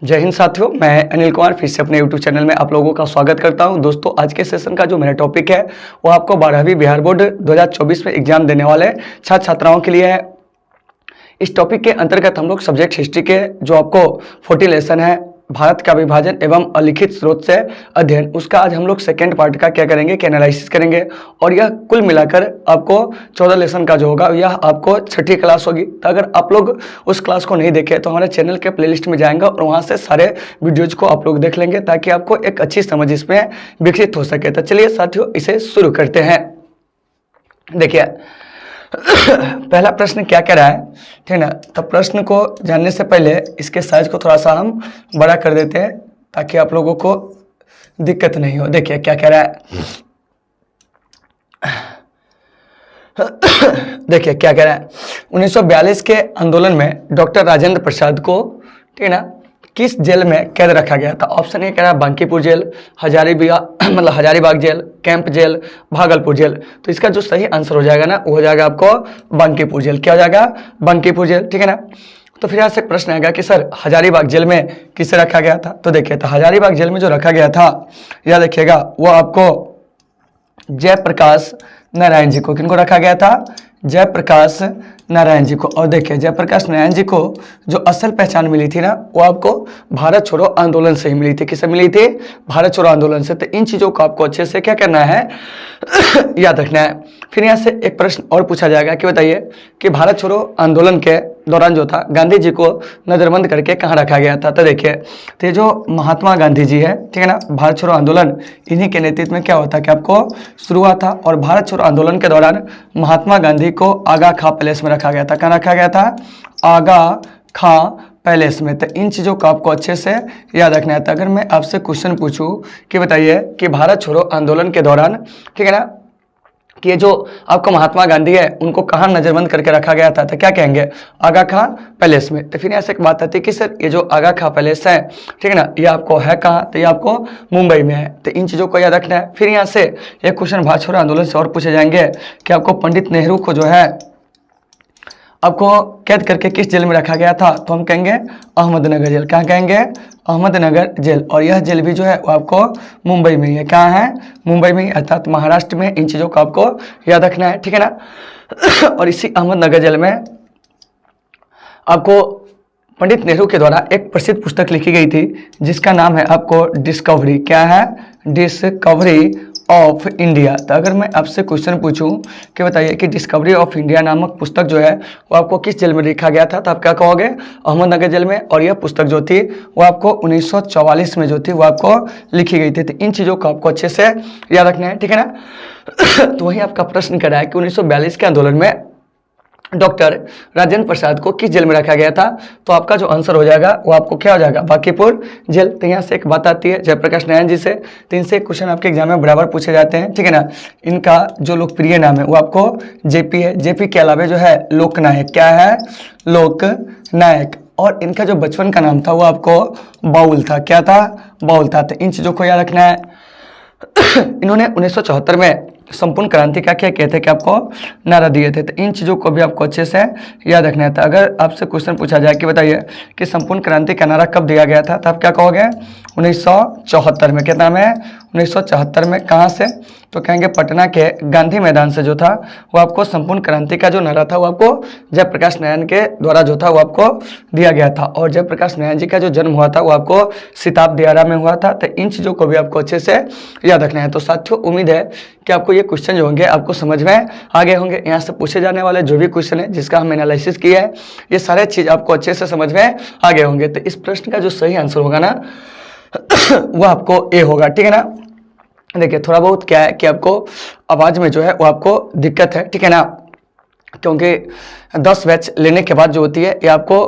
जय हिंद साथियों, मैं अनिल कुमार फिर से अपने YouTube चैनल में आप लोगों का स्वागत करता हूं। दोस्तों, आज के सेशन का जो मेरा टॉपिक है वो आपको 12वीं बिहार बोर्ड 2024 में एग्जाम देने वाले छात्र छात्राओं के लिए है। इस टॉपिक के अंतर्गत हम लोग सब्जेक्ट हिस्ट्री के जो आपको 40 लेसन है, भारत का विभाजन एवं अलिखित स्रोत से अध्ययन, उसका आज हम लोग सेकेंड पार्ट का क्या करेंगे कि एनालिसिस करेंगे। और यह कुल मिलाकर आपको 14 लेसन का जो होगा यह आपको छठी क्लास होगी। तो अगर आप लोग उस क्लास को नहीं देखे तो हमारे चैनल के प्लेलिस्ट में जाएंगे और वहां से सारे वीडियोज को आप लोग देख लेंगे ताकि आपको एक अच्छी समझ इसमें विकसित हो सके। तो चलिए साथियों, इसे शुरू करते हैं। देखिए पहला प्रश्न क्या कह रहा है, ठीक ना। तो प्रश्न को जानने से पहले इसके साइज को थोड़ा सा हम बड़ा कर देते हैं ताकि आप लोगों को दिक्कत नहीं हो। देखिए क्या कह रहा है, देखिए क्या कह रहा है। 1942 के आंदोलन में डॉक्टर राजेंद्र प्रसाद को, ठीक है ना, किस जेल में कैद रखा गया था। ऑप्शन ए कह रहा है Bankipur jail, Hazaribagh jail, camp jail, Bhagalpur jail. तो इसका जो सही आंसर हो जाएगा ना वो हो जाएगा आपको बांकीपुर जेल। क्या हो जाएगा? बांकीपुर जेल, ठीक है ना। तो फिर यहाँ से प्रश्न आएगा कि सर हजारीबाग जेल में किसे रखा गया था। तो देखिए, तो हजारीबाग जेल में जो रखा गया था, याद रखिएगा, वो आपको जयप्रकाश नारायण जी को, किनको रखा गया था? जयप्रकाश नारायण जी को। और देखिए जयप्रकाश नारायण जी को जो असल पहचान मिली थी ना वो आपको भारत छोड़ो आंदोलन से ही मिली थी। किससे मिली थी? भारत छोड़ो आंदोलन से। तो इन चीजों को आपको अच्छे से क्या करना है याद रखना है। फिर यहाँ से एक प्रश्न और पूछा जाएगा कि बताइए कि भारत छोड़ो आंदोलन के दौरान जो था गांधी जी को नजरबंद करके कहाँ रखा गया था। तो देखिए, तो ये जो महात्मा गांधी जी है, ठीक है ना, भारत छोड़ो आंदोलन इन्हीं के नेतृत्व में क्या होता है कि आपको शुरू हुआ था। और भारत छोड़ो आंदोलन के दौरान महात्मा गांधी को आगा खां पैलेस में रखा गया था। कहाँ रखा गया था? आगा खां पैलेस में। तो इन चीज़ों को आपको अच्छे से याद रखना है। तो अगर मैं आपसे क्वेश्चन पूछूं कि बताइए कि भारत छोड़ो आंदोलन के दौरान, ठीक है ना, कि ये जो आपको महात्मा गांधी है उनको कहाँ नजरबंद करके रखा गया था, तो क्या कहेंगे? आगा खां पैलेस में। तो फिर यहाँ से एक बात आती है कि सर ये जो आगा खां पैलेस है, ठीक है ना, ये आपको है कहाँ? तो ये आपको मुंबई में है। तो इन चीज़ों को याद रखना है। फिर यहाँ से एक क्वेश्चन भारत छोड़ो आंदोलन से और पूछे जाएंगे कि आपको पंडित नेहरू को जो है आपको कैद करके किस जेल में रखा गया था। तो हम कहेंगे अहमदनगर जेल। कहाँ कहेंगे? अहमदनगर जेल। और यह जेल भी जो है वो आपको मुंबई में ही है। कहाँ है? मुंबई में ही, अर्थात महाराष्ट्र में। इन चीज़ों को आपको याद रखना है, ठीक है ना। और इसी अहमदनगर जेल में आपको पंडित नेहरू के द्वारा एक प्रसिद्ध पुस्तक लिखी गई थी जिसका नाम है आपको डिस्कवरी। क्या है? Discovery of India. तो अगर मैं आपसे क्वेश्चन पूछूं कि बताइए कि डिस्कवरी ऑफ इंडिया नामक पुस्तक जो है वो आपको किस जेल में लिखा गया था, तो आप क्या कहोगे? अहमदनगर जेल में। और यह पुस्तक जो थी वो आपको 1944 में जो थी वो आपको लिखी गई थी। तो इन चीज़ों को आपको अच्छे से याद रखना है, ठीक है ना। तो वही आपका प्रश्न कर रहा है कि 1942 के आंदोलन में डॉक्टर राजेंद्र प्रसाद को किस जेल में रखा गया था। तो आपका जो आंसर हो जाएगा वो आपको क्या हो जाएगा? बांकीपुर जेल। तो यहाँ से एक बात आती है जयप्रकाश नारायण जी से, तो इनसे क्वेश्चन आपके एग्जाम में बराबर पूछे जाते हैं, ठीक है ना। इनका जो लोकप्रिय नाम है वो आपको जेपी है। जेपी के अलावा जो है लोकनायक। क्या है? लोकनायक। और इनका जो बचपन का नाम था वो आपको बाउल था। क्या था? बाउल था। तो इन चीज़ों को याद रखना है। इन्होंने 1974 में संपूर्ण क्रांति का क्या कहते हैं कि आपको नारा दिए थे। तो इन चीज़ों को भी आपको अच्छे से याद रखना है। तो अगर आपसे क्वेश्चन पूछा जाए कि बताइए कि संपूर्ण क्रांति का नारा कब दिया गया था, तो आप क्या कहोगे? 1974 में। क्या नाम है? 1974 में। कहाँ से? तो कहेंगे पटना के गांधी मैदान से जो था वो आपको संपूर्ण क्रांति का जो नारा था वो आपको जयप्रकाश नारायण के द्वारा जो था वो आपको दिया गया था। और जयप्रकाश नारायण जी का जो जन्म हुआ था वो आपको शताब्दी आरा में हुआ था। तो इन चीज़ों को भी आपको अच्छे से याद रखना है। तो साथियों, उम्मीद है कि आपको ये क्वेश्चन जो होंगे आपको समझ में आ गए होंगे। यहाँ से पूछे जाने वाले जो भी क्वेश्चन है जिसका हम एनालिसिस किया है ये सारे चीज़ आपको अच्छे से समझ में आ गए होंगे। तो इस प्रश्न का जो सही आंसर होगा ना वो आपको ए होगा, ठीक है ना। देखिए थोड़ा बहुत क्या है कि आपको आवाज़ में जो है वो आपको दिक्कत है, ठीक है ना, क्योंकि 10 बैच लेने के बाद जो होती है ये आपको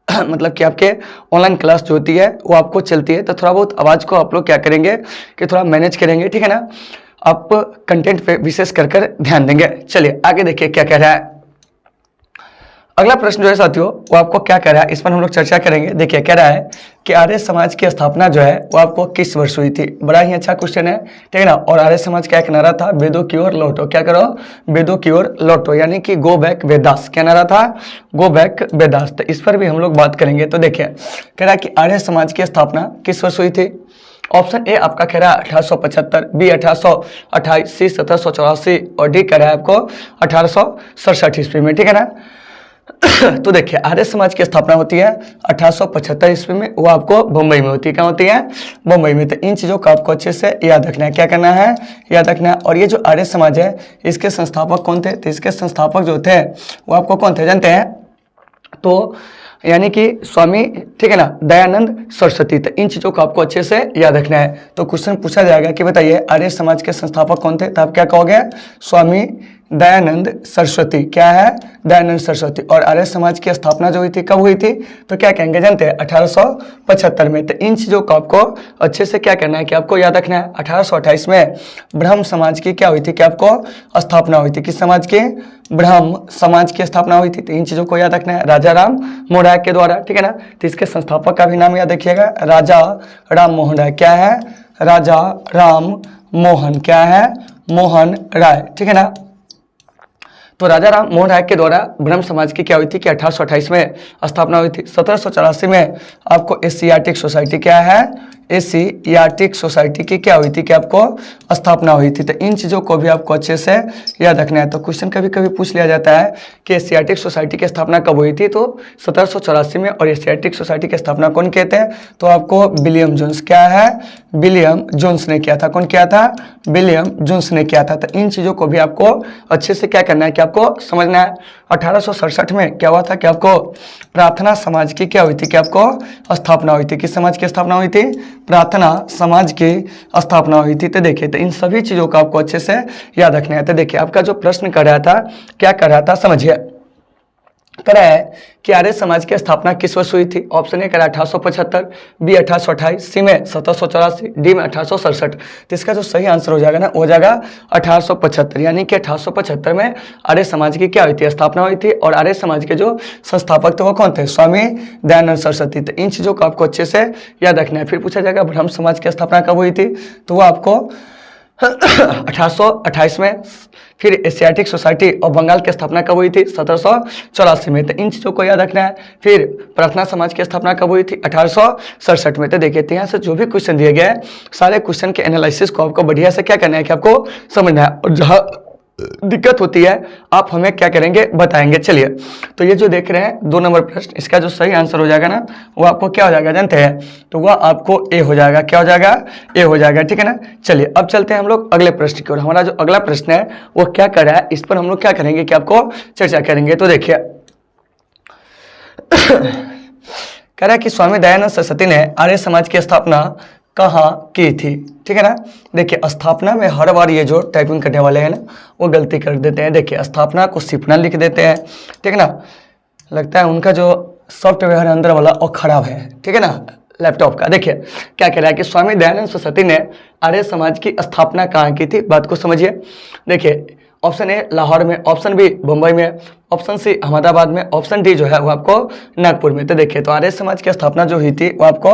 मतलब कि आपके ऑनलाइन क्लास जो होती है वो आपको चलती है। तो थोड़ा बहुत आवाज़ को आप लोग क्या करेंगे कि थोड़ा मैनेज करेंगे, ठीक है ना। आप कंटेंट पे विशेष कर ध्यान देंगे। चलिए आगे देखिए क्या कह रहा है। अगला प्रश्न जो है साथियों वो आपको क्या कह रहा है, इस पर हम लोग चर्चा करेंगे। देखिए कह रहा है कि आर्य समाज की स्थापना जो है वो आपको किस वर्ष हुई थी। बड़ा ही अच्छा क्वेश्चन है, ठीक है ना। और आर्य समाज का एक नारा था, वेदों की ओर लौटो। क्या करो, वेदों की ओर लौटो, यानी कि गो बैक वेदास। क्या नारा था, गो बैक वेदास। तो इस पर भी हम लोग बात करेंगे। तो देखिए कह रहा है कि आर्य समाज की स्थापना किस वर्ष हुई थी। ऑप्शन ए आपका कह रहा है 1875, बी 1828, सी 1784 और डी कह रहा है आपको 1867 ईस्वी में, ठीक है ना। तो देखिए आर्य समाज की स्थापना होती है 1875 ईस्वी में, वो आपको मुंबई में होती है। क्या होती है, मुंबई में। तो इन चीज़ों को आपको अच्छे से याद रखना है। क्या करना है, याद रखना है। और ये जो आर्य समाज है इसके संस्थापक कौन थे, तो इसके संस्थापक जो थे वो आपको कौन थे जानते हैं, तो यानी कि स्वामी, ठीक है ना, दयानंद सरस्वती। तो इन चीज़ों को आपको अच्छे से याद रखना है। तो क्वेश्चन पूछा जाएगा कि बताइए आर्य समाज के संस्थापक कौन थे, तो आप क्या कहोगे, स्वामी दयानंद सरस्वती। क्या है, दयानंद सरस्वती। और आर्य समाज की स्थापना जो हुई थी कब हुई थी, तो क्या कहेंगे जानते हैं, 1875 में। तो इन चीज़ों को आपको अच्छे से क्या करना है कि आपको याद रखना है। 1828 में ब्रह्म समाज की क्या हुई थी, कि आपको स्थापना हुई थी। किस समाज की, ब्रह्म समाज की स्थापना हुई थी। तो इन चीज़ों को याद रखना है, राजा राम मोहन राय के द्वारा, ठीक है ना। तो इसके संस्थापक का भी नाम याद रखिएगा, राजा राम मोहन राय। क्या है, राजा राम मोहन, क्या है, मोहन राय, ठीक है ना। तो राजा राम मोहन राय के द्वारा ब्रह्म समाज की क्या हुई थी कि 1828 में स्थापना हुई थी। 1784 में आपको एशियाटिक सोसाइटी, क्या है, एशियाटिक सोसाइटी की क्या हुई थी कि आपको स्थापना हुई थी। तो इन चीज़ों को भी आपको अच्छे से याद रखना है। तो क्वेश्चन कभी कभी पूछ लिया जाता है कि एशियाटिक सोसाइटी की स्थापना कब हुई थी, तो 1784 में। और एशियाटिक सोसाइटी की स्थापना कौन कहते हैं, तो आपको विलियम जोन्स, क्या है, विलियम जोन्स ने किया था। कौन किया था, विलियम जोन्स ने किया था। तो इन चीज़ों को भी आपको अच्छे से क्या करना है कि आपको समझना है। 1867 में क्या हुआ था कि आपको प्रार्थना समाज की क्या हुई थी कि आपको स्थापना हुई थी। किस समाज की स्थापना हुई थी, प्रार्थना समाज की स्थापना हुई थी। तो देखिए तो इन सभी चीज़ों को आपको अच्छे से याद रखना है। तो देखिए आपका जो प्रश्न कर रहा था, क्या कर रहा था समझिए, कह रहा है कि आर्य समाज की स्थापना किस वर्ष हुई थी। ऑप्शन ए कह रहा है 1875, बी 1828, सी में 1784, डी में 1867। तो इसका जो सही आंसर हो जाएगा ना, हो जाएगा 1875, यानी कि 1875 में आर्य समाज की क्या हुई थी, स्थापना हुई थी। और आर्य समाज के जो संस्थापक थे वो कौन थे, स्वामी दयानंद सरस्वती। तो इन चीज़ों को आपको अच्छे से याद रखना है। फिर पूछा जाएगा ब्रह्म समाज की स्थापना कब हुई थी, तो वो आपको 1828 में। फिर एशियाटिक सोसाइटी और बंगाल की स्थापना कब हुई थी, 1784 में। तो इन चीज़ों को याद रखना है। फिर प्रार्थना समाज की स्थापना कब हुई थी, 1867 में। तो देखिए यहाँ से जो भी क्वेश्चन दिए गए सारे क्वेश्चन के एनालिसिस को आपको बढ़िया से क्या करना है कि आपको समझना है। और जहाँ दिक्कत होती है आप हमें क्या करेंगे बताएंगे। चलिए तो ये जो देख रहे हैं 2 नंबर प्रश्न, इसका जो सही आंसर हो जाएगा ना वो आपको क्या हो जाएगा जानते हैं, तो वह आपको ए हो जाएगा। क्या हो जाएगा, ए हो जाएगा, ठीक है ना। चलिए अब चलते हैं हम लोग अगले प्रश्न की ओर। हमारा जो अगला प्रश्न है वो क्या कर रहा है, इस पर हम लोग क्या करेंगे कि आपको चर्चा करेंगे। तो देखिए कह रहा है कि स्वामी दयानंद सरस्वती ने आर्य समाज की स्थापना कहाँ की थी, ठीक है ना। देखिए स्थापना में हर बार ये जो टाइपिंग करने वाले हैं ना वो गलती कर देते हैं। देखिए स्थापना को सिपना लिख देते हैं, ठीक है ना। लगता है उनका जो सॉफ्टवेयर है अंदर वाला वो खराब है, ठीक है ना, लैपटॉप का। देखिए क्या कह रहा है कि स्वामी दयानंद सरस्वती ने आर्य समाज की स्थापना कहाँ की थी, बात को समझिए। देखिए ऑप्शन ए लाहौर में, ऑप्शन बी मुंबई में, ऑप्शन सी अहमदाबाद में, ऑप्शन डी जो है वो आपको नागपुर में। तो देखिए तो आर्य समाज की स्थापना जो हुई थी वो आपको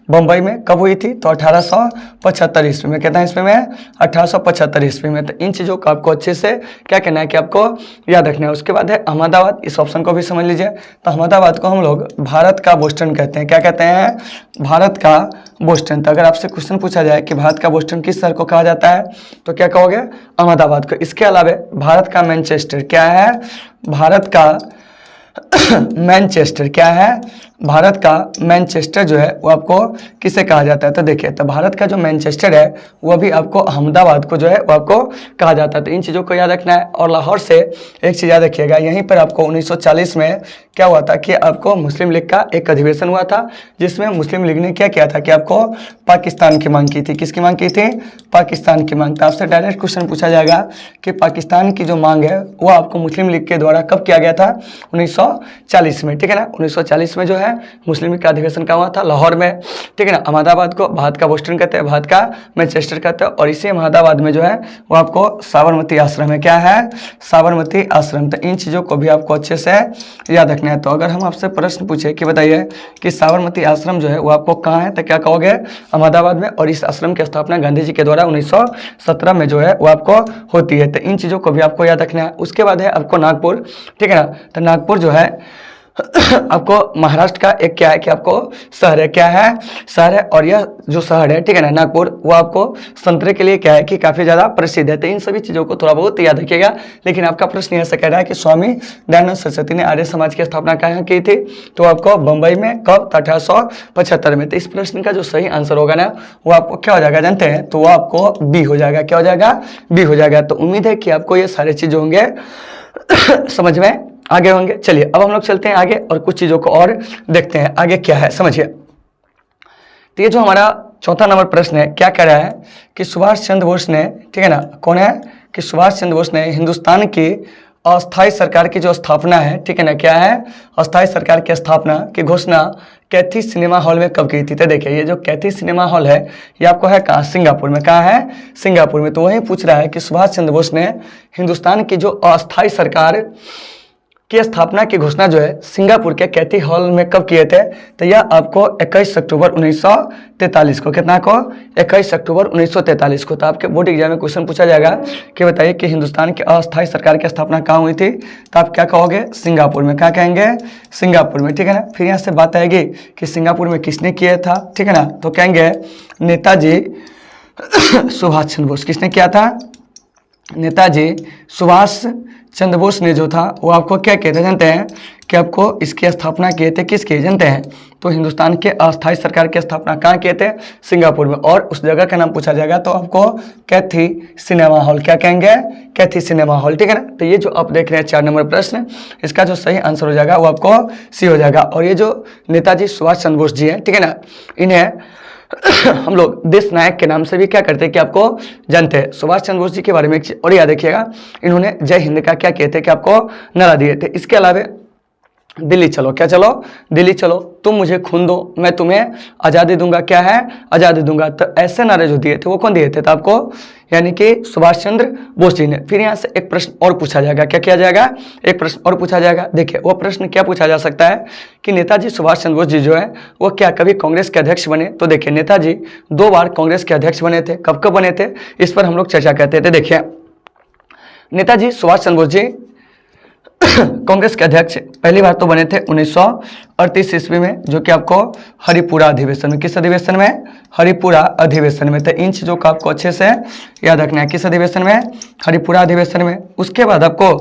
मुंबई में कब हुई थी, तो 1875 ईस्वी में। कहता है इसमें में 1875 ईस्वी में। तो इन चीज़ों को आपको अच्छे से क्या करना है कि आपको याद रखना है। उसके बाद है अहमदाबाद, इस ऑप्शन को भी समझ लीजिए। तो अहमदाबाद को हम लोग भारत का बोस्टन कहते हैं। क्या कहते हैं, भारत का बोस्टन। तो अगर आपसे क्वेश्चन पूछा जाए कि भारत का बोस्टन किस शहर को कहा जाता है, तो क्या कहोगे, अहमदाबाद को। इसके अलावा भारत का मैनचेस्टर क्या है, भारत का मैनचेस्टर क्या है, भारत का मैनचेस्टर जो है वो आपको किसे कहा जाता है। तो देखिए तो भारत का जो मैनचेस्टर है वो भी आपको अहमदाबाद को जो है वो आपको कहा जाता है। तो इन चीज़ों को याद रखना है। और लाहौर से एक चीज़ याद रखिएगा, यहीं पर आपको 1940 में क्या हुआ था कि आपको मुस्लिम लीग का एक अधिवेशन हुआ था, जिसमें मुस्लिम लीग ने क्या किया था कि आपको पाकिस्तान की मांग की थी। किसकी मांग की थी? पाकिस्तान की मांग। तो आपसे डायरेक्ट क्वेश्चन पूछा जाएगा कि पाकिस्तान की जो मांग है वो आपको मुस्लिम लीग के द्वारा कब किया गया था? 1940 में, ठीक है ना। 1940 में जो है मुस्लिम लीग का अधिवेशन का हुआ था लाहौर में, ठीक है ना। अहमदाबाद को भारत का बोस्टन कहते हैं, भारत का मैनचेस्टर कहते हैं, और इसी अहमदाबाद में जो है वो आपको साबरमती आश्रम है। क्या है? साबरमती आश्रम। तो इन चीज़ों को भी आपको अच्छे से याद रखना है। तो अगर हम आपसे प्रश्न पूछे कि बताइए कि साबरमती आश्रम जो है वो आपको कहाँ है, तो क्या कहोगे? अहमदाबाद में। और इस आश्रम की स्थापना गांधी जी के द्वारा 1917 में जो है वो आपको होती है। तो इन चीज़ों को भी आपको याद रखना है। उसके बाद है आपको नागपुर, ठीक है ना। तो नागपुर जो है आपको महाराष्ट्र का एक क्या है कि आपको शहर है। क्या है? शहर है। और यह जो शहर है, ठीक है ना, नागपुर, वो आपको संतरे के लिए क्या है कि काफ़ी ज़्यादा प्रसिद्ध है। तो इन सभी चीज़ों को थोड़ा बहुत याद रखिएगा। लेकिन आपका प्रश्न ऐसा कह रहा है कि स्वामी दयानंद सरस्वती ने आर्य समाज की स्थापना कहाँ की थी? तो आपको बम्बई में कब? 1875 में। तो इस प्रश्न का जो सही आंसर होगा ना वो आपको क्या हो जाएगा जानते हैं? तो वो आपको बी हो जाएगा। क्या हो जाएगा? बी हो जाएगा। तो उम्मीद है कि आपको ये सारे चीज़ होंगे समझ में आगे होंगे। चलिए अब हम लोग चलते हैं आगे और कुछ चीज़ों को और देखते हैं आगे क्या है, समझिए। तो ये जो हमारा चौथा नंबर प्रश्न है, क्या कह रहा है कि सुभाष चंद्र बोस ने, ठीक है ना, कौन है कि सुभाष चंद्र बोस ने हिंदुस्तान की अस्थाई सरकार की जो स्थापना है, ठीक है ना, क्या है? अस्थाई सरकार की स्थापना की घोषणा कैथी सिनेमा हॉल में कब की थी? तो देखिए ये जो कैथी सिनेमा हॉल है ये आपको है कहाँ? सिंगापुर में। कहाँ है? सिंगापुर में। तो वही पूछ रहा है कि सुभाष चंद्र बोस ने हिंदुस्तान की जो अस्थाई सरकार की स्थापना की घोषणा जो है सिंगापुर के कैथी हॉल में कब किए थे? तो यह आपको 21 अक्टूबर 1943 को, कितना को? 21 अक्टूबर 1943 को। तो आपके बोर्ड एग्जाम में क्वेश्चन पूछा जाएगा कि बताइए कि हिंदुस्तान की अस्थायी सरकार की स्थापना कहाँ हुई थी? तो आप क्या कहोगे? सिंगापुर में। क्या कहेंगे? सिंगापुर में, ठीक है ना। फिर यहाँ से बात आएगी कि सिंगापुर में किसने किया था, ठीक है ना। तो कहेंगे नेताजी सुभाष चंद्र बोस। किसने किया था? नेताजी सुभाष चंद्र बोस ने जो था वो आपको क्या कहते हैं जानते हैं? कि आपको इसकी स्थापना किए थे। किसके जानते हैं? तो हिंदुस्तान के अस्थायी सरकार की स्थापना कहाँ किए थे? सिंगापुर में। और उस जगह का नाम पूछा जाएगा तो आपको कैथी सिनेमा हॉल। क्या कहेंगे? कैथी सिनेमा हॉल, ठीक है ना। तो ये जो आप देख रहे हैं 4 नंबर प्रश्न, इसका जो सही आंसर हो जाएगा वो आपको सी हो जाएगा। और ये जो नेताजी सुभाष चंद्र बोस जी हैं, ठीक है ना, इन्हें हम लोग देश नायक के नाम से भी क्या करते हैं कि आपको जानते हैं। सुभाष चंद्र बोस जी के बारे में एक चीज और याद रखिएगा, इन्होंने जय हिंद का क्या किए थे कि आपको नारा दिए थे। इसके अलावा दिल्ली चलो, क्या चलो? दिल्ली चलो, तुम मुझे खून दो मैं तुम्हें आज़ादी दूंगा। क्या है? आज़ादी दूंगा। तो ऐसे नारे जो दिए थे वो कौन दिए थे? तो आपको यानी कि सुभाष चंद्र बोस जी ने। फिर यहाँ से एक प्रश्न और पूछा जाएगा। क्या किया जाएगा? एक प्रश्न और पूछा जाएगा। देखिए वो प्रश्न क्या पूछा जा सकता है कि नेताजी सुभाष चंद्र बोस जी जो है वो क्या कभी कांग्रेस के अध्यक्ष बने? तो देखिए नेताजी 2 बार कांग्रेस के अध्यक्ष बने थे। कब कब बने थे इस पर हम लोग चर्चा करते थे। देखिए नेताजी सुभाष चंद्र बोस जी कांग्रेस के अध्यक्ष पहली बार तो बने थे 1938 ईस्वी में, जो कि आपको हरिपुरा अधिवेशन में। किस अधिवेशन में? हरिपुरा अधिवेशन में। तो इन चीज़ों को आपको अच्छे से याद रखना है। किस अधिवेशन में? हरिपुरा अधिवेशन में। उसके बाद आपको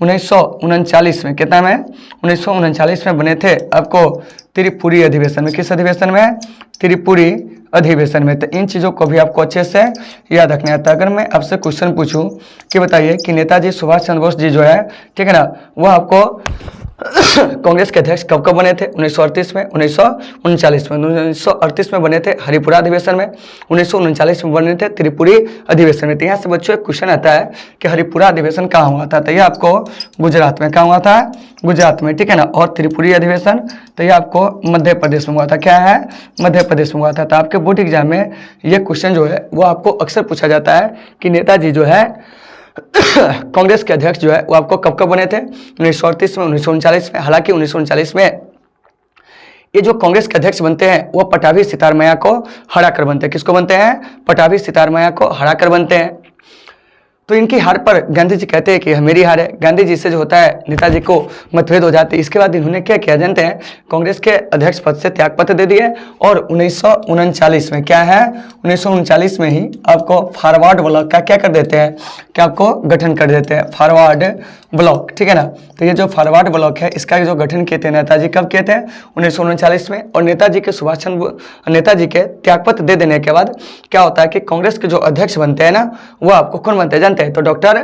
1939 में, कितना में? 1939 में बने थे आपको त्रिपुरी अधिवेशन में। किस अधिवेशन में? त्रिपुरी अधिवेशन में। तो इन चीज़ों को भी आपको अच्छे से याद रखना है। तो अगर मैं आपसे क्वेश्चन पूछूं कि बताइए कि नेताजी सुभाष चंद्र बोस जी जो है, ठीक है ना, वो आपको कांग्रेस के अध्यक्ष कब कब बने थे? 1938 में, 1939 में। 1938 में बने थे हरिपुरा अधिवेशन में, 1939 में बने थे त्रिपुरी अधिवेशन में। तो यहाँ से बच्चों एक क्वेश्चन आता है कि हरिपुरा अधिवेशन कहाँ हुआ था? तो यह आपको गुजरात में। कहाँ हुआ था? गुजरात में, ठीक है ना। और त्रिपुरी अधिवेशन तो यह आपको मध्य प्रदेश में हुआ था। क्या है? मध्य प्रदेश में हुआ था। तो आपके बोर्ड एग्जाम में ये क्वेश्चन जो है वो आपको अक्सर पूछा जाता है कि नेताजी जो है कांग्रेस के अध्यक्ष जो है वो आपको कब कब बने थे? 1938 में, 1939 में। हालांकि 1939 में ये जो कांग्रेस के अध्यक्ष बनते हैं वो पटाभी सितार मैया को हराकर बनते हैं। किसको बनते हैं? पटाभी सितार मैया को हराकर बनते हैं। तो इनकी हार पर गांधी जी कहते हैं कि मेरी हार है। गांधी जी से जो होता है नेताजी को मतभेद हो जाते हैं। इसके बाद इन्होंने क्या किया जानते हैं? कांग्रेस के अध्यक्ष पद से त्यागपत्र दे दिए और 1939 में, क्या है? 1939 में ही आपको फॉरवर्ड ब्लॉक का क्या कर देते हैं? क्या आपको गठन कर देते हैं? फॉरवर्ड ब्लॉक, ठीक है ना। तो ये जो फॉरवर्ड ब्लॉक है इसका जो गठन किए थे नेताजी कब किए थे? 1939 में। और नेताजी के त्यागपत्र दे देने के बाद क्या होता है कि कांग्रेस के जो अध्यक्ष बनते हैं ना वो आपको कौन बनते हैं जानते हैं? तो डॉक्टर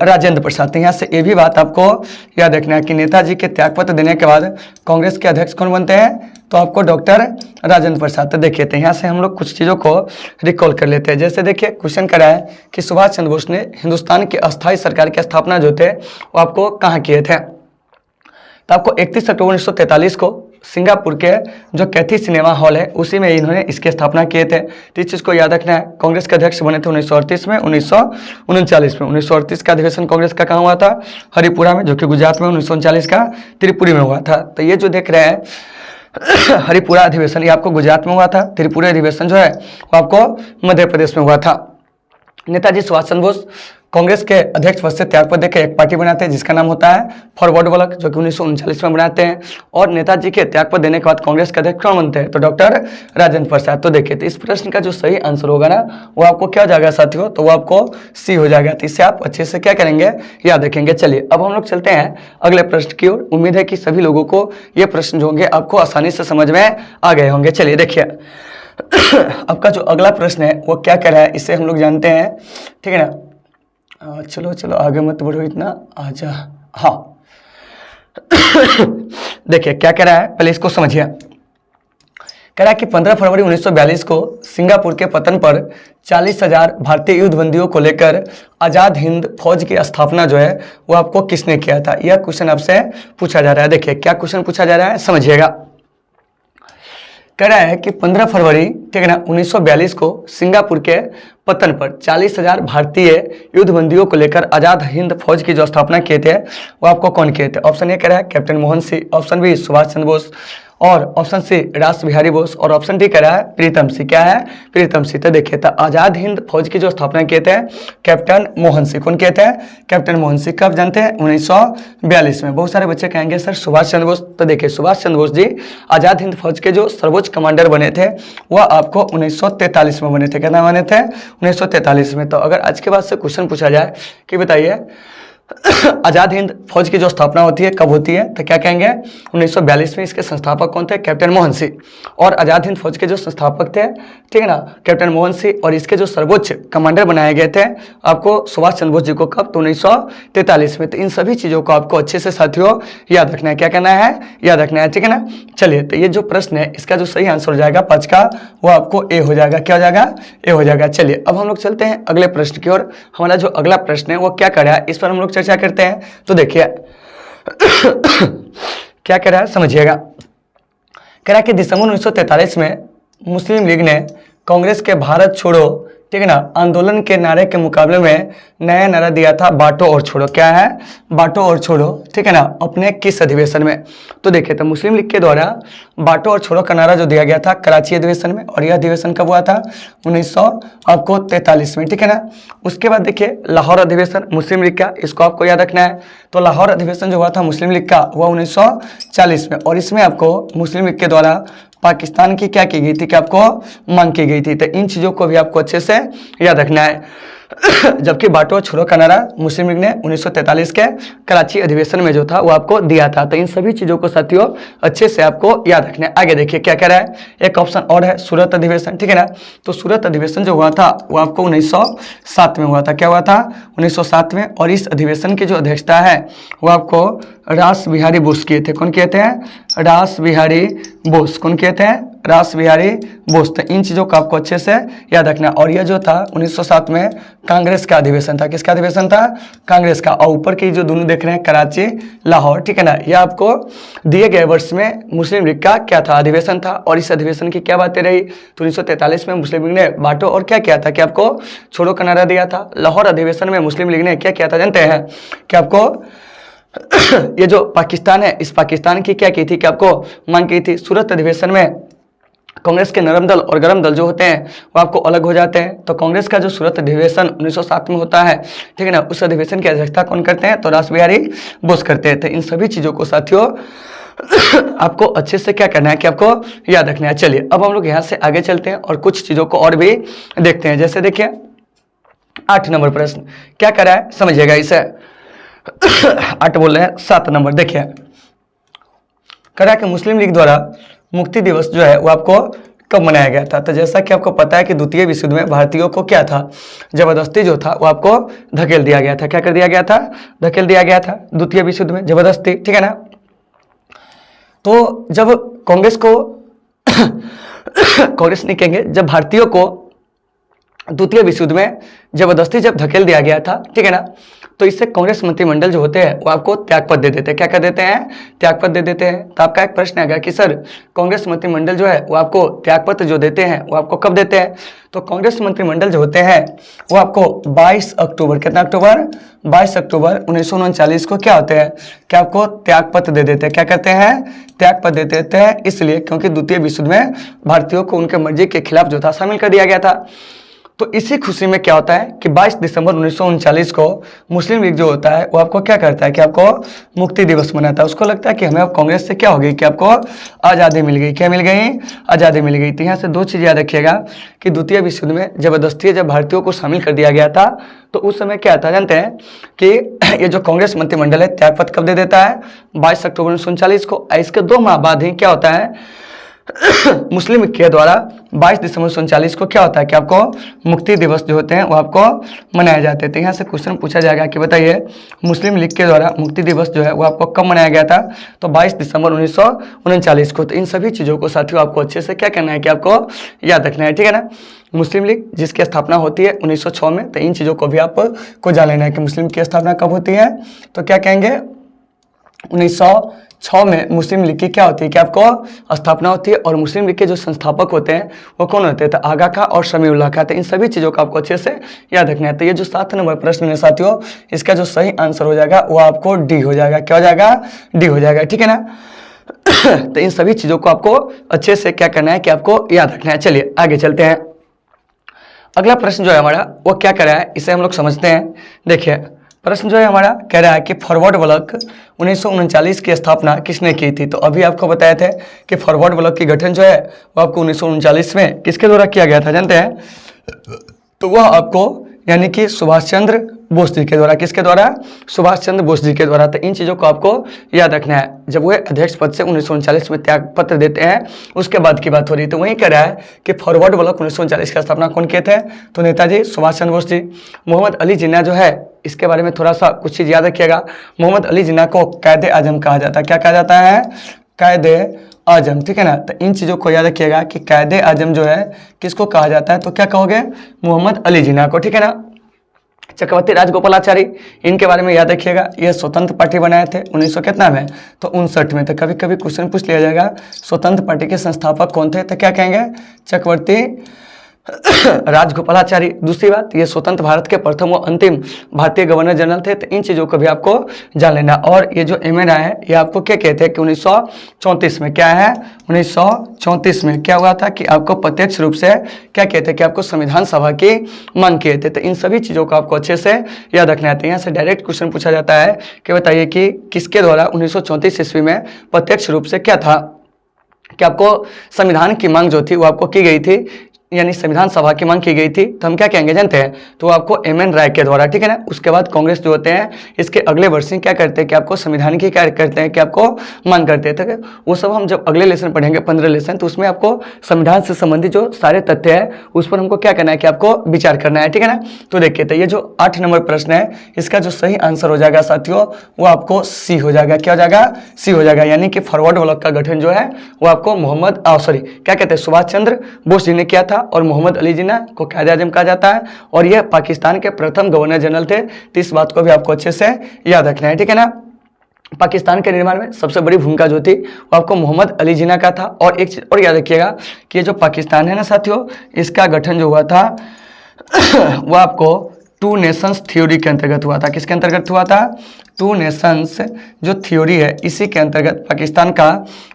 राजेंद्र प्रसाद। तो यहाँ से ये भी बात आपको याद रखना है कि नेताजी के त्यागपत्र देने के बाद कांग्रेस के अध्यक्ष कौन बनते हैं, तो आपको डॉक्टर राजेंद्र प्रसाद। तो देखिए, तो यहाँ से हम लोग कुछ चीज़ों को रिकॉल कर लेते हैं। जैसे देखिए, क्वेश्चन करा है कि सुभाष चंद्र बोस ने हिंदुस्तान की अस्थायी सरकार की स्थापना जो थे वो आपको कहाँ किए थे, तो आपको 31 अक्टूबर 1943 को सिंगापुर के जो कैथी सिनेमा हॉल है उसी में इन्होंने इसकी स्थापना किए थे। तो इस चीज़ को याद रखना है। कांग्रेस के अध्यक्ष बने थे 1938 में, 1939 में। 1938 का अधिवेशन कांग्रेस का कहाँ हुआ था, हरिपुरा में, जो कि गुजरात में। 1939 का त्रिपुरी में हुआ था। तो ये जो देख रहे हैं हरिपुरा अधिवेशन, ये आपको गुजरात में हुआ था। त्रिपुरा अधिवेशन जो है वो आपको मध्य प्रदेश में हुआ था। नेताजी सुभाष चंद्र बोस कांग्रेस के अध्यक्ष पद से त्यागपत्र देकर एक पार्टी बनाते हैं जिसका नाम होता है फॉरवर्ड ब्लॉक, जो कि 1939 में बनाते हैं। और नेताजी के त्यागपत्र देने के बाद कांग्रेस के अध्यक्ष कौन बनते हैं, तो डॉक्टर राजेंद्र प्रसाद। तो देखिए, तो इस प्रश्न का जो सही आंसर होगा ना वो आपको क्या हो जाएगा साथियों, तो वो आपको सी हो जाएगा। तो इससे आप अच्छे से क्या करेंगे, याद रखेंगे। चलिए अब हम लोग चलते हैं अगले प्रश्न की ओर। उम्मीद है कि सभी लोगों को ये प्रश्न जो होंगे आपको आसानी से समझ में आ गए होंगे। चलिए देखिए, आपका जो अगला प्रश्न है वो क्या कह रहा है, इसे हम लोग जानते हैं, ठीक है ना। चलो चलो आगे मत बढ़ो इतना, आजा। हाँ देखिए क्या कह रहा है, पहले इसको समझिए। कह रहा है कि 15 फरवरी 1942 को सिंगापुर के पतन पर 40,000 भारतीय युद्ध बंदियों को लेकर आज़ाद हिंद फौज की स्थापना जो है वो आपको किसने किया था, यह क्वेश्चन आपसे पूछा जा रहा है। देखिए क्या क्वेश्चन पूछा जा रहा है, समझिएगा। कह रहा है कि 15 फरवरी, ठीक है ना, 1942 को सिंगापुर के पतन पर 40,000 भारतीय युद्ध बंदियों को लेकर आज़ाद हिंद फौज की जो स्थापना किए थे वो आपको कौन किए थे। ऑप्शन ए कह रहा है captain Mohan Singh, option B Subhash Chandra Bose, और ऑप्शन सी रास बिहारी बोस, और ऑप्शन डी कह रहा है प्रीतम सिंह। क्या है, प्रीतम सिंह। तो देखिए, तो आज़ाद हिंद फौज की जो स्थापना किए थे कैप्टन मोहन सिंह। कौन किए थे, कैप्टन मोहन सिंह। कब जानते हैं, 1942 में। बहुत सारे बच्चे कहेंगे सर सुभाष चंद्र बोस। तो देखिए, सुभाष चंद्र बोस जी आज़ाद हिंद फौज के जो सर्वोच्च कमांडर बने थे वह आपको 1943 में बने थे। कितना बने थे, 1943 में। तो अगर आज के बाद से क्वेश्चन पूछा जाए कि बताइए आज़ाद हिंद फौज की जो स्थापना होती है कब होती है, तो क्या कहेंगे, 1942 में। इसके संस्थापक कौन थे, कैप्टन मोहन सिंह। और आज़ाद हिंद फौज के जो संस्थापक थे, ठीक है ना, कैप्टन मोहन सिंह। और इसके जो सर्वोच्च कमांडर बनाए गए थे आपको सुभाष चंद्र बोस जी को, कब, तो 1943 में। तो इन सभी चीज़ों को आपको अच्छे से साथियों याद रखना है। क्या करना है, याद रखना है, ठीक है ना। चलिए, तो ये जो प्रश्न है इसका जो सही आंसर हो जाएगा 5 का, वो आपको ए हो जाएगा। क्या हो जाएगा, ए हो जाएगा। चलिए अब हम लोग चलते हैं अगले प्रश्न की ओर। हमारा जो अगला प्रश्न है वो क्या कर रहा है, इस पर हम लोग चर्चा करते हैं। तो देखिए क्या कह रहा है, समझिएगा। कह रहा है कि दिसंबर 1943 में मुस्लिम लीग ने कांग्रेस के भारत छोड़ो, ठीक है ना, आंदोलन के नारे के मुकाबले में नया नारा दिया था, बांटो और छोड़ो। क्या है, बांटो और छोड़ो, ठीक है ना, अपने किस अधिवेशन में। तो देखिए, तो मुस्लिम लीग के द्वारा बांटो और छोड़ो का नारा जो दिया गया था कराची अधिवेशन में, और यह अधिवेशन कब हुआ था, 1943 में, ठीक है ना। उसके बाद देखिए लाहौर अधिवेशन मुस्लिम लीग का, इसको आपको याद रखना है। तो लाहौर अधिवेशन जो हुआ था मुस्लिम लीग का हुआ 1940 में, और इसमें आपको मुस्लिम लीग के द्वारा पाकिस्तान की क्या की गई थी, क्या आपको मांग की गई थी। तो इन चीज़ों को भी आपको अच्छे से याद रखना है। जबकि बांटो छोड़ो का नारा मुस्लिम लीग ने 1943 के कराची अधिवेशन में जो था वो आपको दिया था। तो इन सभी चीज़ों को साथियों अच्छे से आपको याद रखना है। आगे देखिए क्या कह रहा है, एक ऑप्शन और है सूरत अधिवेशन, ठीक है ना। तो सूरत अधिवेशन जो हुआ था वो आपको 1907 में हुआ था। क्या हुआ था, 1907 में। और इस अधिवेशन की जो अध्यक्षता है वो आपको रास बिहारी बोस किए थे। कौन किए थे, रास बिहारी बोस। कौन किए थे, रास बिहारी बोस। तो इन चीज़ों को आपको अच्छे से याद रखना। और यह जो था 1907 में कांग्रेस का अधिवेशन था। किसका अधिवेशन था, कांग्रेस का। और ऊपर के जो दोनों देख रहे हैं कराची लाहौर, ठीक है ना, यह आपको दिए गए वर्ष में मुस्लिम लीग का क्या था, अधिवेशन था। और इस अधिवेशन की क्या बातें रही, तो 1943 में मुस्लिम लीग ने बांटो और क्या किया था, कि आपको छोड़ो का नारा दिया था। लाहौर अधिवेशन में मुस्लिम लीग ने क्या किया था जानते हैं, कि आपको ये जो पाकिस्तान है इस पाकिस्तान की क्या की थी, कि आपको मांग की थी। सूरत अधिवेशन में कांग्रेस के नरम दल और गरम दल जो होते हैं वो आपको अलग हो जाते हैं। तो कांग्रेस का जो सूरत अधिवेशन 1907 में होता है, ठीक है ना, उस अधिवेशन की अध्यक्षता कौन करते हैं, तो रास बिहारी बोस करते हैं। तो इन सभी चीज़ों को साथियों आपको अच्छे से क्या करना है, कि आपको याद रखना है। चलिए अब हम लोग यहाँ से आगे चलते हैं और कुछ चीज़ों को और भी देखते हैं। जैसे देखिए 8 नंबर प्रश्न क्या कर रहा है, समझिएगा इसे। 8 बोल रहे हैं, 7 नंबर देखिए। कह रहा है कि मुस्लिम लीग द्वारा मुक्ति दिवस जो है वो आपको कब मनाया गया था? तो जैसा कि आपको पता है कि द्वितीय विश्व युद्ध में भारतीयों को क्या था, जबरदस्ती जो था वो आपको धकेल दिया गया था। क्या कर दिया गया था? धकेल दिया गया था द्वितीय विश्व युद्ध में, जबरदस्ती, ठीक है ना। तो जब कांग्रेस को कांग्रेस नहीं कहेंगे, जब भारतीयों को द्वितीय विश्व युद्ध में जबरदस्ती जब धकेल दिया गया था, ठीक है ना, तो इससे कांग्रेस मंत्रिमंडल जो होते हैं वो आपको त्यागपत्र दे देते हैं। क्या कर देते हैं? त्यागपत्र दे देते हैं। तो आपका एक प्रश्न आएगा कि सर कांग्रेस मंत्रिमंडल जो है वो आपको त्यागपत्र जो देते हैं वो आपको कब देते हैं? तो कांग्रेस मंत्रिमंडल जो होते हैं वो आपको 22 अक्टूबर, कितना अक्टूबर? 22 अक्टूबर 1939 को क्या होते हैं, क्या आपको त्यागपत्र दे देते हैं। क्या कहते हैं? त्यागपत्र दे देते हैं, इसलिए क्योंकि द्वितीय विश्व युद्ध में भारतीयों को उनके मर्जी के खिलाफ जो था शामिल कर दिया गया था। तो इसी खुशी में क्या होता है कि 22 दिसंबर 1939 को मुस्लिम लीग जो होता है वो आपको क्या करता है कि आपको मुक्ति दिवस मनाता है। उसको लगता है कि हमें अब कांग्रेस से क्या हो गई कि आपको आज़ादी मिल गई। क्या मिल गई? आज़ादी मिल गई। तो यहाँ से दो चीज़ याद रखिएगा कि द्वितीय विश्व युद्ध में जबरदस्ती जब भारतीयों को शामिल कर दिया गया था तो उस समय क्या था जानते हैं कि ये जो कांग्रेस मंत्रिमंडल है त्यागपत्र कब दे देता है? 22 अक्टूबर 1939 को। इसके 2 माह बाद ही क्या होता है मुस्लिम लीग के द्वारा 22 दिसंबर 1939 को क्या होता है कि आपको मुक्ति दिवस जो होते हैं वो आपको मनाए जाते हैं। तो यहाँ से क्वेश्चन पूछा जाएगा कि बताइए मुस्लिम लीग के द्वारा मुक्ति दिवस जो है वो आपको कब मनाया गया था? तो 22 दिसंबर 1939 को। तो इन सभी चीज़ों को साथियों आपको अच्छे से क्या करना है कि आपको याद रखना है, ठीक है ना। मुस्लिम लीग जिसकी स्थापना होती है 1906 में, तो इन चीज़ों को भी आपको जान लेना है कि मुस्लिम की स्थापना कब होती है। तो क्या कहेंगे 1906 में मुस्लिम लीग की क्या होती है कि आपको स्थापना होती है। और मुस्लिम लीग के जो संस्थापक होते हैं वो कौन होते हैं? तो आगा खां और शमीउल्लाह खां। तो इन सभी चीज़ों को आपको अच्छे से याद रखना है। तो ये जो 7 नंबर प्रश्न है साथियों, इसका जो सही आंसर हो जाएगा वो आपको डी हो जाएगा। क्या हो जाएगा? डी हो जाएगा, ठीक है ना। तो इन सभी चीज़ों को आपको अच्छे से क्या करना है कि आपको याद रखना है। चलिए आगे चलते हैं। अगला प्रश्न जो है हमारा वो क्या कर रहा है, इसे हम लोग समझते हैं। देखिए प्रश्न जो है हमारा कह रहा है कि फॉरवर्ड ब्लॉक 1939 की स्थापना किसने की थी? तो अभी आपको बताए थे कि फॉरवर्ड ब्लॉक की गठन जो है वो आपको 1939 में किसके द्वारा किया गया था जानते हैं? तो वह आपको यानी कि सुभाष चंद्र बोस जी के द्वारा। किसके द्वारा? सुभाष चंद्र बोस जी के द्वारा। तो इन चीज़ों को आपको याद रखना है। जब वह अध्यक्ष पद से 1939 में त्याग पत्र देते हैं उसके बाद की बात हो रही है। तो वहीं कह रहा है कि फॉरवर्ड ब्लॉक 1939 का स्थापना कौन किए थे? तो नेताजी सुभाष चंद्र बोस जी। मोहम्मद अली जिन्ना जो है इसके बारे में थोड़ा सा कुछ चीज़ याद रखिएगा। मोहम्मद अली जिन्ना को कायदे आजम कहा जाता है। क्या कहा जाता है? कायदे आजम, ठीक है ना। तो इन चीज़ों को याद रखिएगा कि कायदे आजम जो है किसको कहा जाता है? तो क्या कहोगे? मोहम्मद अली जिन्ना को, ठीक है ना। चक्रवर्ती राजगोपालाचारी, इनके बारे में याद रखिएगा। ये स्वतंत्र पार्टी बनाए थे 1900 कितना में? तो 59 में। तो कभी कभी क्वेश्चन पूछ लिया जाएगा स्वतंत्र पार्टी के संस्थापक कौन थे? तो क्या कहेंगे? चक्रवर्ती राजगोपालाचारी। दूसरी बात, ये स्वतंत्र भारत के प्रथम और अंतिम भारतीय गवर्नर जनरल थे। तो इन चीज़ों को भी आपको जान लेना। और ये जो एमएनआई है ये आपको क्या कहते हैं कि 1934 में क्या है? 1934 में क्या हुआ था कि आपको प्रत्यक्ष रूप से क्या कहते हैं कि आपको संविधान सभा की मांग किए थे। तो इन सभी चीज़ों को आपको अच्छे से याद रखना है। तो यहाँ से डायरेक्ट क्वेश्चन पूछा जाता है कि बताइए कि किसके द्वारा 1934 ईस्वी में प्रत्यक्ष रूप से क्या था कि आपको संविधान की मांग जो थी वो आपको की गई थी, यानी संविधान सभा की मांग की गई थी। तो हम क्या कहेंगे जानते हैं? तो आपको एमएन राय के द्वारा, ठीक है ना। उसके बाद कांग्रेस जो होते हैं इसके अगले वर्ष क्या करते हैं कि आपको संविधान की क्या करते हैं कि आपको मांग करते थे। वो सब हम जब अगले लेसन पढ़ेंगे 15 लेसन, तो उसमें आपको संविधान से संबंधित जो सारे तथ्य है उस पर हमको क्या करना है कि आपको विचार करना है, ठीक है ना। तो देखिए तो ये जो 8 नंबर प्रश्न है इसका जो सही आंसर हो जाएगा साथियों वो आपको सी हो जाएगा। क्या हो जाएगा? सी हो जाएगा। यानी कि फॉरवर्ड ब्लॉक का गठन जो है वो आपको क्या कहते हैं सुभाष चंद्र बोस जी ने किया था। और मोहम्मद अली जिन्ना को कायदे आजम कहा जाता है और यह पाकिस्तान के प्रथम गवर्नर जनरल थे। तो इस बात को भी आपको अच्छे से याद रखना है, ठीक है ना। पाकिस्तान के निर्माण में सबसे बड़ी भूमिका जो थी वो आपको मोहम्मद अली जिन्ना का था। और एक चीज और याद रखिएगा कि ये जो पाकिस्तान है ना साथियों, इसका गठन जो हुआ था वो आपको 2 नेशंस थ्योरी के अंतर्गत हुआ था। किसके अंतर्गत हुआ था? 2 नेशंस जो थ्योरी है इसी के अंतर्गत पाकिस्तान का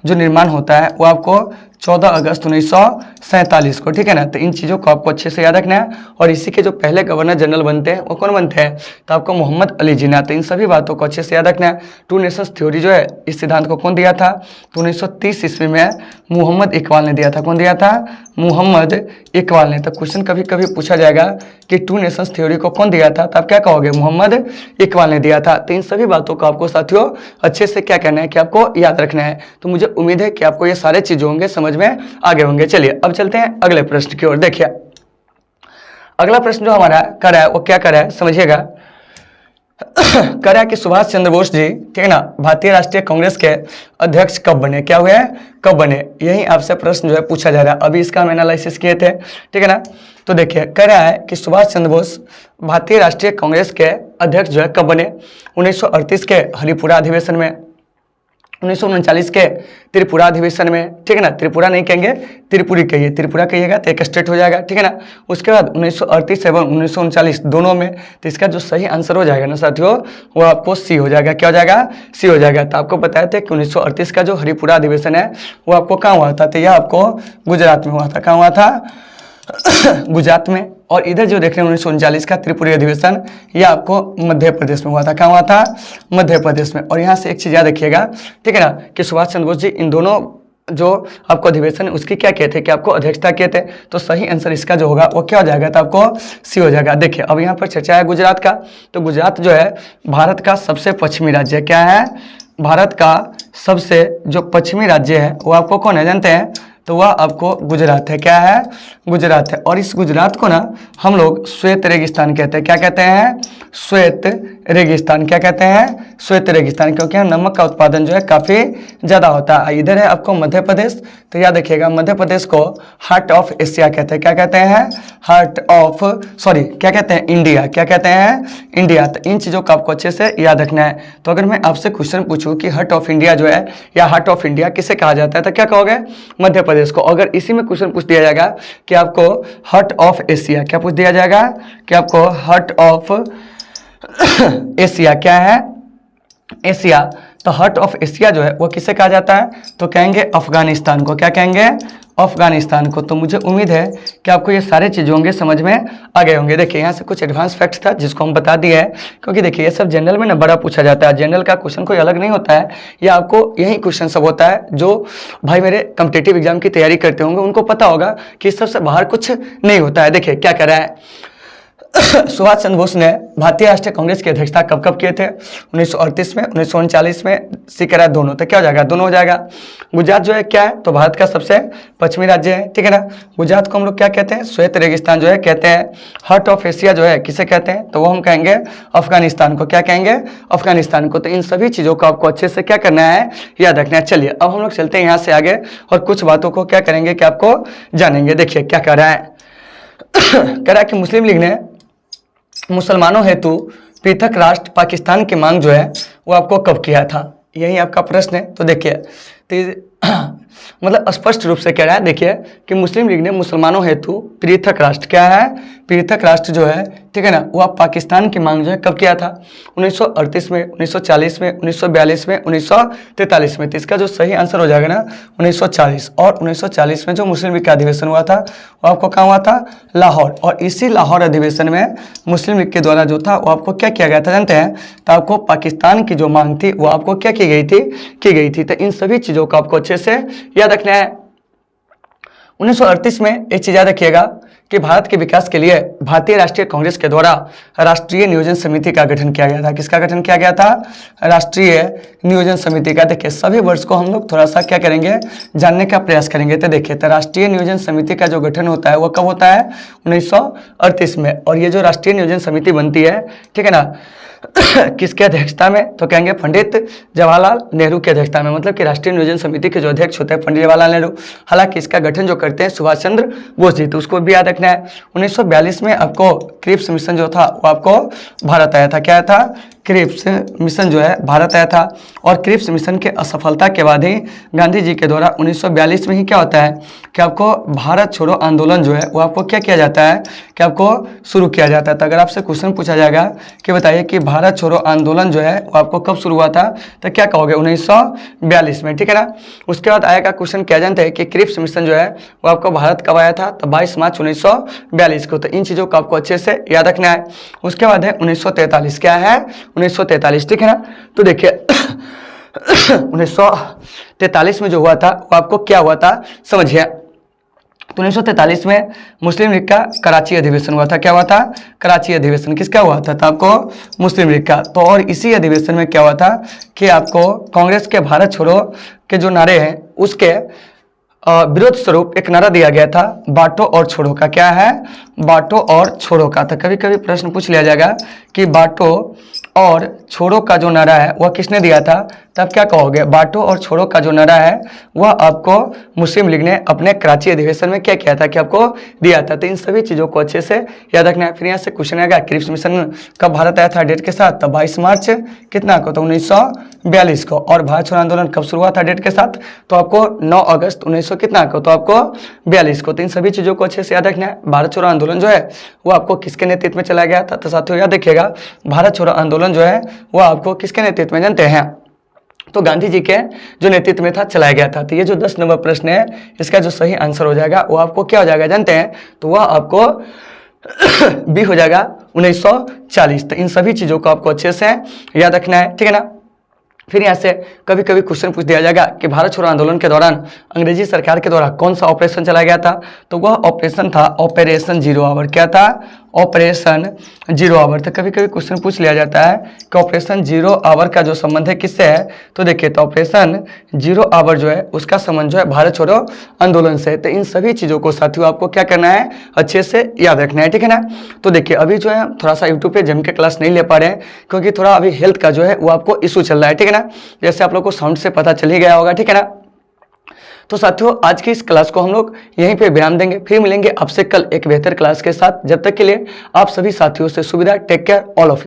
जो निर्माण होता है वो आपको 14 अगस्त 1947 को, ठीक है ना। तो इन चीज़ों को आपको अच्छे से याद रखना है। और इसी के जो पहले गवर्नर जनरल बनते हैं वो कौन बनते हैं? तो आपको मोहम्मद अली जिन्ना। तो इन सभी बातों को अच्छे से याद रखना है। 2 नेशंस थ्योरी जो है इस सिद्धांत को कौन दिया था? तो 1930 ईस्वी में मोहम्मद इकबाल ने दिया था। कौन दिया था? मोहम्मद इकबाल ने। तो क्वेश्चन कभी कभी पूछा जाएगा कि 2 नेशंस थ्योरी को कौन दिया था? तो आप क्या कहोगे? मोहम्मद इकबाल ने दिया था। तो इन सभी बातों को आपको साथियों अच्छे से क्या करना है कि आपको याद रखना है। तो मुझे उम्मीद है कि आपको ये सारे चीज़ें होंगे समझ समझ में आगे होंगे। चलिए अब चलते हैं अगले प्रश्न की ओर। देखिए अगला प्रश्न जो हमारा कर है वो क्या कर है समझिएगा। कर है कि सुभाष चंद्र बोस जी, ठीक है ना, भारतीय राष्ट्रीय कांग्रेस के अध्यक्ष कब बने, क्या हुए हैं, कब बने, यही आपसे प्रश्न जो है पूछा जा रहा है। अभी इसका हम एनालिसिस किए थे, ठीक है ना। तो देखिए कह रहा है कि सुभाष चंद्र बोस भारतीय राष्ट्रीय कांग्रेस के अध्यक्ष जो है कब बने, 1938 के हरिपुरा अधिवेशन में, 1939 के त्रिपुरा अधिवेशन में, ठीक है ना, त्रिपुरा नहीं कहेंगे त्रिपुरी कहिए, त्रिपुरा कहिएगा तो एक स्टेट हो जाएगा, ठीक है ना। उसके बाद 1938 एवं 1939 दोनों में, तो इसका जो सही आंसर हो जाएगा ना साथियों वो आपको सी हो जाएगा। क्या हो जाएगा, सी हो जाएगा। तो आपको बताए थे कि 1938 का जो हरिपुरा अधिवेशन है वो आपको कहाँ हुआ था, तो यह आपको गुजरात में हुआ था। कहाँ हुआ था, गुजरात में। और इधर जो देख रहे हैं 1939 का त्रिपुरी अधिवेशन, यह आपको मध्य प्रदेश में हुआ था। कहाँ हुआ था, मध्य प्रदेश में। और यहाँ से एक चीज़ याद रखिएगा, ठीक है ना, कि सुभाष चंद्र बोस जी इन दोनों जो आपको अधिवेशन है उसकी क्या कहते हैं कि आपको अध्यक्षता किए थे। तो सही आंसर इसका जो होगा वो क्या हो जाएगा, तो आपको सी हो जाएगा। देखिए अब यहाँ पर चर्चा है गुजरात का। तो गुजरात जो है भारत का सबसे पश्चिमी राज्य क्या है, भारत का सबसे जो पश्चिमी राज्य है वो आपको कौन है जानते हैं, तो वह आपको गुजरात है। क्या है, गुजरात है। और इस गुजरात को ना हम लोग श्वेत रेगिस्तान कहते हैं। क्या कहते हैं, श्वेत रेगिस्तान। क्या कहते हैं, श्वेत रेगिस्तान, क्योंकि यहाँ नमक का उत्पादन जो है काफ़ी ज़्यादा होता है। इधर है आपको मध्य प्रदेश, तो याद रखिएगा मध्य प्रदेश को हार्ट ऑफ एशिया कहते हैं। क्या कहते हैं, हार्ट ऑफ, सॉरी क्या कहते हैं, इंडिया। क्या कहते हैं, इंडिया। तो इन चीज़ों को आपको अच्छे से याद रखना है। तो अगर मैं आपसे क्वेश्चन पूछूं कि हार्ट ऑफ इंडिया जो है या हार्ट ऑफ इंडिया किसे कहा जाता है, तो क्या कहोगे, मध्य प्रदेश को। अगर इसी में क्वेश्चन पूछ दिया जाएगा कि आपको हार्ट ऑफ एशिया, क्या पूछ दिया जाएगा कि आपको हार्ट ऑफ एशिया क्या है, एशिया, तो हार्ट ऑफ एशिया जो है वो किसे कहा जाता है, तो कहेंगे अफगानिस्तान को। क्या कहेंगे, अफगानिस्तान को। तो मुझे उम्मीद है कि आपको ये सारे चीज़ें होंगे समझ में आ गए होंगे। देखिए यहाँ से कुछ एडवांस फैक्ट था जिसको हम बता दिए हैं, क्योंकि देखिए ये सब जनरल में ना बड़ा पूछा जाता है। जनरल का क्वेश्चन कोई अलग नहीं होता है, ये आपको यही क्वेश्चन सब होता है। जो भाई मेरे कॉम्पिटिटिव एग्जाम की तैयारी करते होंगे उनको पता होगा कि इस सबसे बाहर कुछ नहीं होता है। देखिए क्या कह रहा है, सुभाष चंद्र बोस ने भारतीय राष्ट्रीय कांग्रेस की अध्यक्षता कब कब किए थे, 1938 में, 1939 में, सी कह रहा है दोनों, तो क्या हो जाएगा, दोनों हो जाएगा। गुजरात जो है क्या है, तो भारत का सबसे पश्चिमी राज्य है, ठीक है ना। गुजरात को हम लोग क्या कहते हैं, श्वेत रेगिस्तान जो है कहते हैं। हार्ट ऑफ एशिया जो है किसे कहते हैं, तो वो हम कहेंगे अफगानिस्तान को। क्या कहेंगे, अफगानिस्तान को। तो इन सभी चीज़ों को आपको अच्छे से क्या करना है, याद रखना है। चलिए अब हम लोग चलते हैं यहाँ से आगे और कुछ बातों को क्या करेंगे कि आपको जानेंगे। देखिए क्या कह रहा है, कह रहा है कि मुस्लिम लीग ने मुसलमानों हेतु पृथक राष्ट्र पाकिस्तान की मांग जो है वो आपको कब किया था, यही आपका प्रश्न है। तो देखिए तो मतलब स्पष्ट रूप से कह रहा है, देखिए कि मुस्लिम लीग ने मुसलमानों हेतु पृथक राष्ट्र, क्या है, पृथक राष्ट्र जो है, ठीक है ना, वो आप पाकिस्तान की मांग जो है कब किया था, 1938 में, 1940 में, 1942 में, 1943 में। तो इसका जो सही आंसर हो जाएगा ना 1940। और 1940 में जो मुस्लिम लीग का अधिवेशन हुआ था वो आपको कहाँ हुआ था, लाहौर। और इसी लाहौर अधिवेशन में मुस्लिम लीग के द्वारा जो था वो आपको क्या किया गया था जानते हैं, तो आपको पाकिस्तान की जो मांग थी वो आपको क्या की गई थी। तो इन सभी चीज़ों को आपको अच्छे से याद रखना है। 1938 में एक चीज याद रखिएगा कि भारत के विकास के लिए भारतीय राष्ट्रीय कांग्रेस के द्वारा राष्ट्रीय नियोजन समिति का गठन किया गया था। किसका गठन किया गया था, राष्ट्रीय नियोजन समिति का। देखिए सभी वर्ष को हम लोग थोड़ा सा क्या करेंगे, जानने का प्रयास करेंगे। तो देखिए तो राष्ट्रीय नियोजन समिति का जो गठन होता है वो कब होता है, 1938 में। और ये जो राष्ट्रीय नियोजन समिति बनती है, ठीक है ना, किसके अध्यक्षता में, तो कहेंगे पंडित जवाहरलाल नेहरू की अध्यक्षता में। मतलब कि राष्ट्रीय नियोजन समिति के जो अध्यक्ष होते हैं पंडित जवाहरलाल नेहरू। हालांकि इसका गठन जो करते हैं सुभाष चंद्र बोस जी, तो उसको भी याद रखना है। 1942 में आपको क्रिप्स मिशन जो था वो आपको भारत आया था। क्या था, क्रिप्स मिशन जो है भारत आया था। और क्रिप्स मिशन के असफलता के बाद ही गांधी जी के द्वारा 1942 में ही क्या होता है कि आपको भारत छोड़ो आंदोलन जो है वो आपको क्या किया जाता है कि आपको शुरू किया जाता है। तो अगर आपसे क्वेश्चन पूछा जाएगा कि बताइए कि भारत छोड़ो आंदोलन जो है वो आपको कब शुरू हुआ था, तो क्या कहोगे, 1942 में, ठीक है ना। उसके बाद आएगा क्वेश्चन, क्या जानते हैं कि क्रिप्स मिशन जो है वो आपको भारत कब आया था, तो 22 मार्च 1942 को। तो इन चीज़ों को आपको अच्छे से याद रखना है। उसके बाद है 1943, क्या है, 1943, ठीक है ना। तो देखिए 1943 में जो हुआ था वो आपको क्या हुआ था समझिए। तो 1943 में मुस्लिम लीग का कराची अधिवेशन हुआ था। क्या हुआ था, कराची अधिवेशन। किसका हुआ था, तो आपको मुस्लिम लीग का। तो और इसी अधिवेशन में क्या हुआ था कि आपको कांग्रेस के भारत छोड़ो के जो नारे हैं उसके विरोध स्वरूप एक नारा दिया गया था बांटो और छोड़ो का। क्या है? बांटो और छोड़ो का। तो कभी कभी प्रश्न पूछ लिया जाएगा कि बांटो और छोड़ो का जो नारा है वह किसने दिया था, तब क्या कहोगे? बांटो और छोड़ो का जो नारा है वह आपको मुस्लिम लीग ने अपने कराची अधिवेशन में क्या किया था कि आपको दिया था। तो इन सभी चीज़ों को अच्छे से याद रखना है। फिर यहाँ से क्वेश्चन आएगा क्रिप्स मिशन कब भारत आया था डेट के साथ, तो 22 मार्च कितना को, तो 1942 को। और भारत छोड़ो आंदोलन कब शुरू हुआ था डेट के साथ, तो आपको 9 अगस्त 1900 कितना को, तो आपको 42 को। तो इन सभी चीज़ों को अच्छे से याद रखना है। भारत छोड़ो आंदोलन जो है वो आपको किसके नेतृत्व में चला गया था, तो साथियों याद रखिएगा भारत छोड़ो आंदोलन जो है वो आपको किसके नेतृत्व में जानते हैं, तो गांधी जी के जो नेतृत्व में था चलाया गया था। तो ये जो 10 नंबर प्रश्न है इसका जो सही आंसर हो जाएगा वो आपको क्या हो जाएगा जानते हैं, तो वह आपको बी हो जाएगा 1940। तो इन सभी चीज़ों को आपको अच्छे से याद रखना है, ठीक है ना। फिर यहाँ से कभी कभी क्वेश्चन पूछ दिया जाएगा कि भारत छोड़ो आंदोलन के दौरान अंग्रेजी सरकार के द्वारा कौन सा ऑपरेशन चलाया गया था, तो वह ऑपरेशन था ऑपरेशन जीरो आवर। क्या था? Operation zero hour. तो कभी कभी क्वेश्चन पूछ लिया जाता है कि ऑपरेशन जीरो आवर का जो संबंध है किससे है, तो देखिए तो ऑपरेशन जीरो आवर जो है उसका संबंध जो है भारत छोड़ो आंदोलन से। तो इन सभी चीज़ों को साथियों आपको क्या करना है, अच्छे से याद रखना है, ठीक है ना। तो देखिए अभी जो है थोड़ा सा यूट्यूब पे जम के क्लास नहीं ले पा रहे हैं क्योंकि थोड़ा अभी हेल्थ का जो है वो आपको इशू चल रहा है, ठीक है ना। जैसे आप लोग को साउंड से पता चल ही गया होगा, ठीक है ना। तो साथियों आज की इस क्लास को हम लोग यहीं पे विराम देंगे, फिर मिलेंगे आपसे कल एक बेहतर क्लास के साथ। जब तक के लिए आप सभी साथियों से सुविधा, टेक केयर ऑल ऑफ।